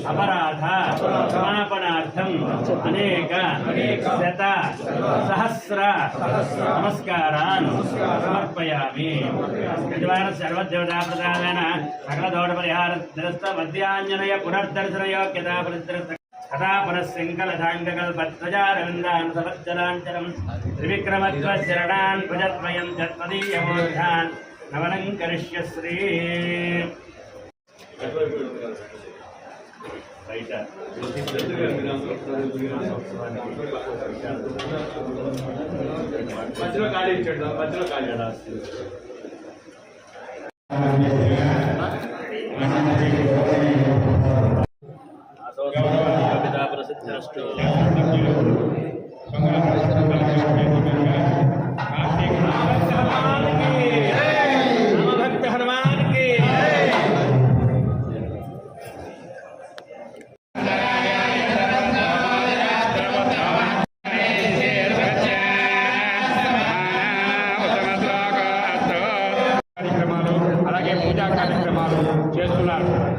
अपराध क्षमापणार्थम अनेक शत सहस्र नमस्कारान् समर्पयामि। यजमान सर्वदेवता प्रसादेन सकल दोष परिहार निरस्त मध्याञ्जनय पुनर्दर्शन योग्यता परिदृष्ट कथा पुनस्सिंकलधाङ्गकल्पध्वजारविन्दान् सवज्जलाञ्चलम् त्रिविक्रमत्वशरणान् भजद्वयम् तत्त्वदीयमोद्धान् नवलङ्करिष्यश्री మధ్యలో ఖాళీ ఇచ్చాడు మధ్యలో ఖాళీ ప్రసిద్ధి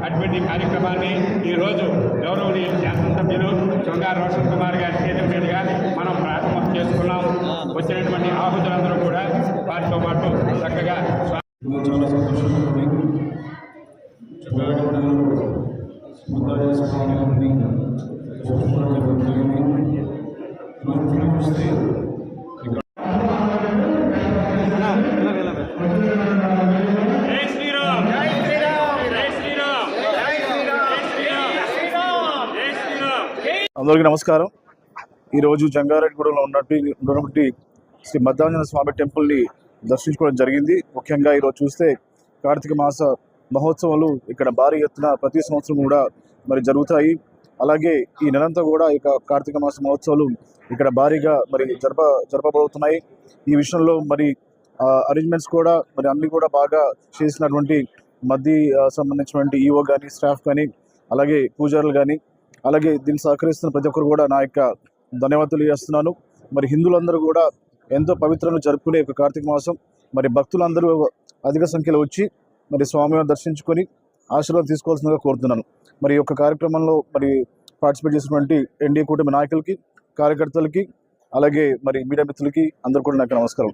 అటువంటి కార్యక్రమాన్ని ఈరోజు గౌరవనీయ శాసనసభ్యులు చొంగా రోషన్ కుమార్ గారి చేతుల మీదుగా మనం ప్రారంభం చేసుకున్నాం. వచ్చినటువంటి ఆహుతులందరూ కూడా వారితో పాటు చక్కగా చాలా సంతోషంగా ఉంది. చూస్తే అందరికీ నమస్కారం. ఈరోజు జంగారెడ్డిగూడెంలో ఉన్నటువంటి శ్రీ మధ్యాంజన స్వామి టెంపుల్ని దర్శించుకోవడం జరిగింది. ముఖ్యంగా ఈరోజు చూస్తే కార్తీక మాస మహోత్సవాలు ఇక్కడ భారీ ఎత్తున ప్రతి సంవత్సరం కూడా మరి జరుగుతాయి. అలాగే ఈ నెలంతా కూడా ఇక కార్తీక మాస మహోత్సవాలు ఇక్కడ భారీగా మరి జరపబడుతున్నాయి. ఈ విషయంలో మరి అరేంజ్మెంట్స్ కూడా మరి అన్ని కూడా బాగా చేసినటువంటి మధ్య సంబంధించినటువంటి ఈఓ కానీ స్టాఫ్ కానీ అలాగే పూజారులు కానీ అలాగే దీన్ని సహకరిస్తున్న ప్రతి ఒక్కరు కూడా నా యొక్క ధన్యవాదాలు చేస్తున్నాను. మరి హిందువులందరూ కూడా ఎంతో పవిత్రంగా జరుపుకునే ఒక కార్తీక మాసం మరి భక్తులందరూ అధిక సంఖ్యలో వచ్చి మరి స్వామివారిని దర్శించుకొని ఆశీర్వాదం తీసుకోవాల్సిందిగా కోరుతున్నాను. మరి ఈ యొక్క కార్యక్రమంలో మరి పార్టిసిపేట్ చేసినటువంటి ఎన్డీఏ కూటమి నాయకులకి కార్యకర్తలకి అలాగే మరి మీడియా మిత్రులకి అందరూ కూడా నాకు నమస్కారం.